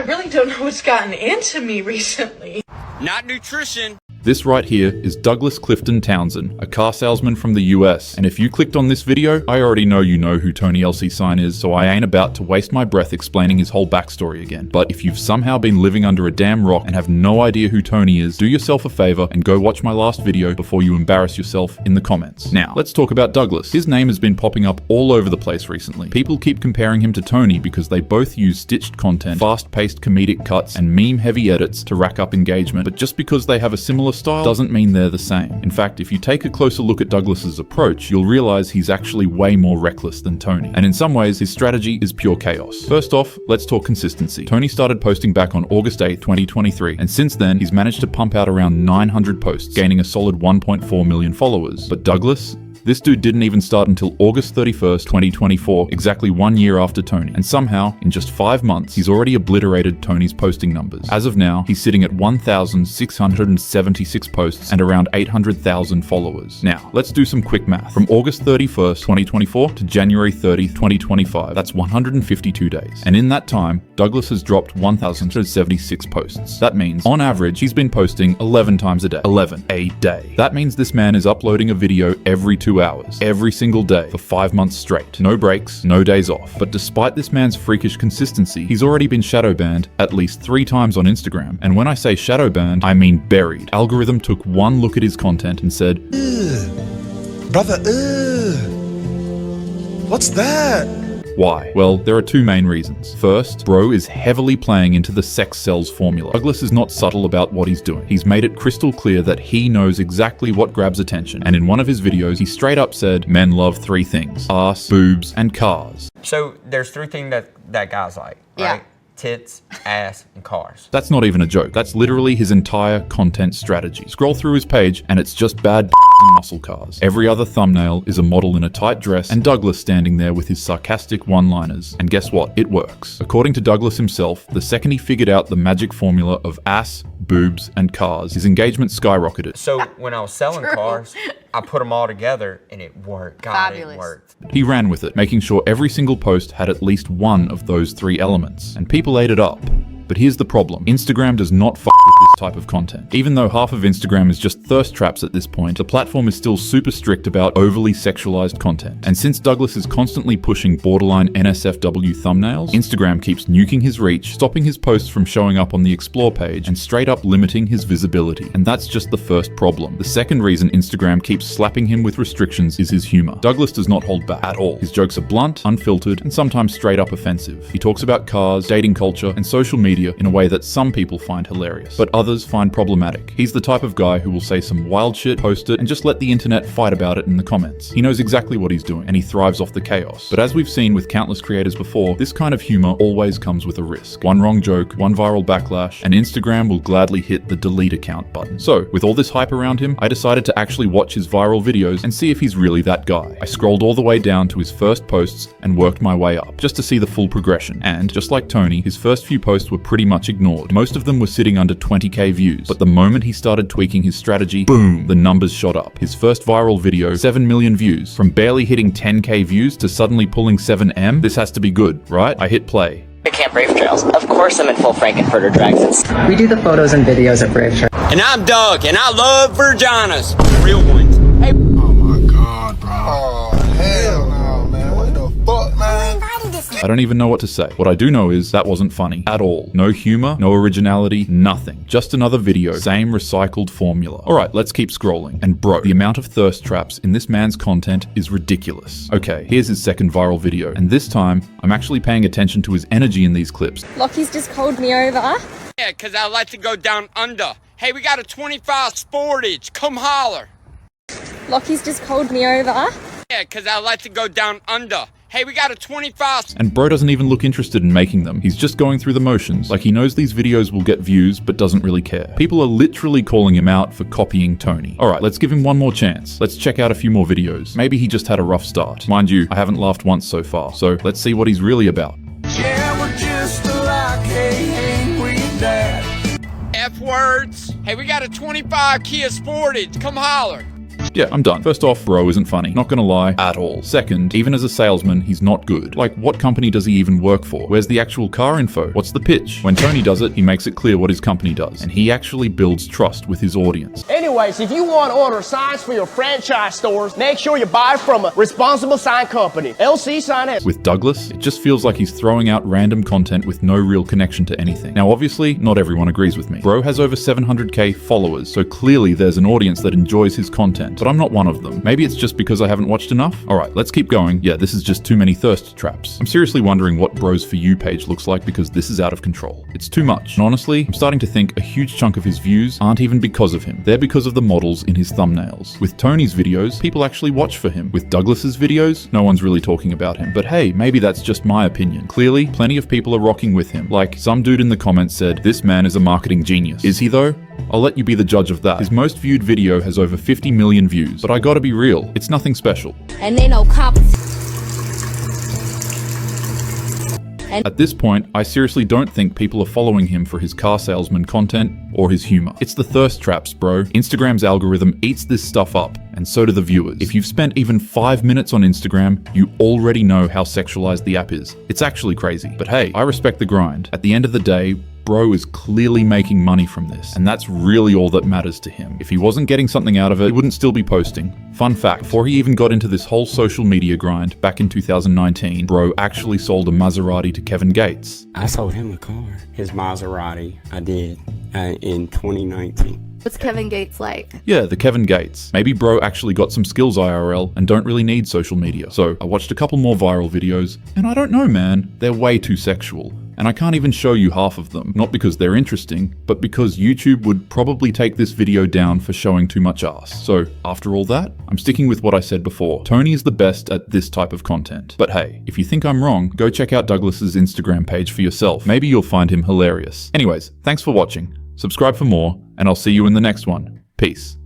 I really don't know what's gotten into me recently. Not nutrition. This right here is Douglas Townson, a car salesman from the US. And if you clicked on this video, I already know you know who Tony Lc Sign is, so I ain't about to waste my breath explaining his whole backstory again. But if you've somehow been living under a damn rock and have no idea who Tony is, do yourself a favor and go watch my last video before you embarrass yourself in the comments. Now, let's talk about Douglas. His name has been popping up all over the place recently. People keep comparing him to Tony because they both use stitched content, fast-paced comedic cuts, and meme-heavy edits to rack up engagement. But just because they have a similar style doesn't mean they're the same. In fact, if you take a closer look at Douglas's approach, you'll realize he's actually way more reckless than Tony. And in some ways, his strategy is pure chaos. First off, let's talk consistency. Tony started posting back on August 8th, 2023, and since then, he's managed to pump out around 900 posts, gaining a solid 1.4 million followers. But Douglas? This dude didn't even start until August 31st, 2024, exactly 1 year after Tony. And somehow, in just 5 months, he's already obliterated Tony's posting numbers. As of now, he's sitting at 1,676 posts and around 800,000 followers. Now, let's do some quick math. From August 31st, 2024 to January 30th, 2025, that's 152 days. And in that time, Douglas has dropped 1,076 posts. That means, on average, he's been posting 11 times a day. 11 a day. That means this man is uploading a video every 2 hours, every single day, for 5 months straight. No breaks, no days off. But despite this man's freakish consistency, he's already been shadow banned at least 3 times on Instagram. And when I say shadow banned, I mean buried. Algorithm took one look at his content and said, "Ugh, brother, ugh. What's that?" Why? Well, there are 2 main reasons. First, bro is heavily playing into the sex sells formula. Douglas is not subtle about what he's doing. He's made it crystal clear that he knows exactly what grabs attention. And in one of his videos, he straight up said, men love 3 things: ass, boobs, and cars. So there's 3 things that guys like, Yeah. right? Tits, ass, and cars. That's not even a joke. That's literally his entire content strategy. Scroll through his page and it's just bad and muscle cars. Every other thumbnail is a model in a tight dress and Douglas standing there with his sarcastic one-liners. And guess what? It works. According to Douglas himself, the second he figured out the magic formula of ass, boobs, and cars, his engagement skyrocketed. So when I was selling cars, I put them all together and it worked. God, Fabulous. it worked. He ran with it, making sure every single post had at least one of those 3 elements. And people ate it up. But here's the problem. Instagram does not fuck with this type of content. Even though half of Instagram is just thirst traps at this point, the platform is still super strict about overly sexualized content. And since Douglas is constantly pushing borderline NSFW thumbnails, Instagram keeps nuking his reach, stopping his posts from showing up on the Explore page, and straight up limiting his visibility. And that's just the first problem. The second reason Instagram keeps slapping him with restrictions is his humor. Douglas does not hold back at all. His jokes are blunt, unfiltered, and sometimes straight up offensive. He talks about cars, dating culture, and social media in a way that some people find hilarious, but others find problematic. He's the type of guy who will say some wild shit, post it, and just let the internet fight about it in the comments. He knows exactly what he's doing, and he thrives off the chaos. But as we've seen with countless creators before, this kind of humor always comes with a risk. One wrong joke, one viral backlash, and Instagram will gladly hit the delete account button. So, with all this hype around him, I decided to actually watch his viral videos and see if he's really that guy. I scrolled all the way down to his first posts and worked my way up, just to see the full progression. And, just like Tony, his first few posts were pretty much ignored. Most of them were sitting under 20k views, but the moment he started tweaking his strategy, boom, the numbers shot up. His first viral video, 7 million views. From barely hitting 10k views to suddenly pulling 7M, this has to be good, right? I hit play. At Camp Brave Trails. Of course I'm in full Frankenfurter drags. We do the photos and videos at Brave Trails. And I'm Doug, and I love Virginas. Real ones. Hey. Oh my God, bro. Oh hell no, man. What the fuck, man? I don't even know what to say. What I do know is that wasn't funny at all. No humor, no originality, nothing. Just another video, same recycled formula. Alright, let's keep scrolling. And bro, the amount of thirst traps in this man's content is ridiculous. Okay, here's his second viral video. And this time, I'm actually paying attention to his energy in these clips. Lockie's just called me over. Yeah, because I like to go down under. Hey, we got a 25 Sportage. Come holler. Lockie's just called me over. Yeah, because I like to go down under. Hey, we got a 25. And bro doesn't even look interested in making them. He's just going through the motions. Like he knows these videos will get views, but doesn't really care. People are literally calling him out for copying Tony. Alright, let's give him one more chance. Let's check out a few more videos. Maybe he just had a rough start. Mind you, I haven't laughed once so far. So let's see what he's really about. Yeah, we're just like angry dad. F words. Hey, we got a 25 Kia Sportage. Come holler. Yeah, I'm done. First off, bro isn't funny. Not gonna lie, at all. Second, even as a salesman, he's not good. Like, what company does he even work for? Where's the actual car info? What's the pitch? When Tony does it, he makes it clear what his company does, and he actually builds trust with his audience. Anyways, if you want to order signs for your franchise stores, make sure you buy from a responsible sign company. LC Sign has... With Douglas, it just feels like he's throwing out random content with no real connection to anything. Now, obviously, not everyone agrees with me. Bro has over 700k followers, so clearly there's an audience that enjoys his content, but I'm not one of them. Maybe it's just because I haven't watched enough? Alright, let's keep going. Yeah, this is just too many thirst traps. I'm seriously wondering what Bros For You page looks like because this is out of control. It's too much. And honestly, I'm starting to think a huge chunk of his views aren't even because of him. They're because of the models in his thumbnails. With Tony's videos, people actually watch for him. With Douglas's videos, no one's really talking about him. But hey, maybe that's just my opinion. Clearly, plenty of people are rocking with him. Like, some dude in the comments said, "This man is a marketing genius." Is he though? I'll let you be the judge of that. His most viewed video has over 50 million views, but I gotta be real, it's nothing special. And they know cops. At this point, I seriously don't think people are following him for his car salesman content or his humor. It's the thirst traps, bro. Instagram's algorithm eats this stuff up, and so do the viewers. If you've spent even 5 minutes on Instagram, you already know how sexualized the app is. It's actually crazy. But hey, I respect the grind. At the end of the day, bro is clearly making money from this, and that's really all that matters to him. If he wasn't getting something out of it, he wouldn't still be posting. Fun fact, before he even got into this whole social media grind, back in 2019, bro actually sold a Maserati to Kevin Gates. I sold him a car, his Maserati, I did, in 2019. What's Kevin Gates like? Yeah, the Kevin Gates. Maybe bro actually got some skills IRL and don't really need social media. So I watched a couple more viral videos, and I don't know, man, they're way too sexual. And I can't even show you half of them, not because they're interesting, but because YouTube would probably take this video down for showing too much ass. So after all that, I'm sticking with what I said before. Tony is the best at this type of content. But hey, if you think I'm wrong, go check out Douglas's Instagram page for yourself. Maybe you'll find him hilarious. Anyways, thanks for watching. Subscribe for more, and I'll see you in the next one. Peace.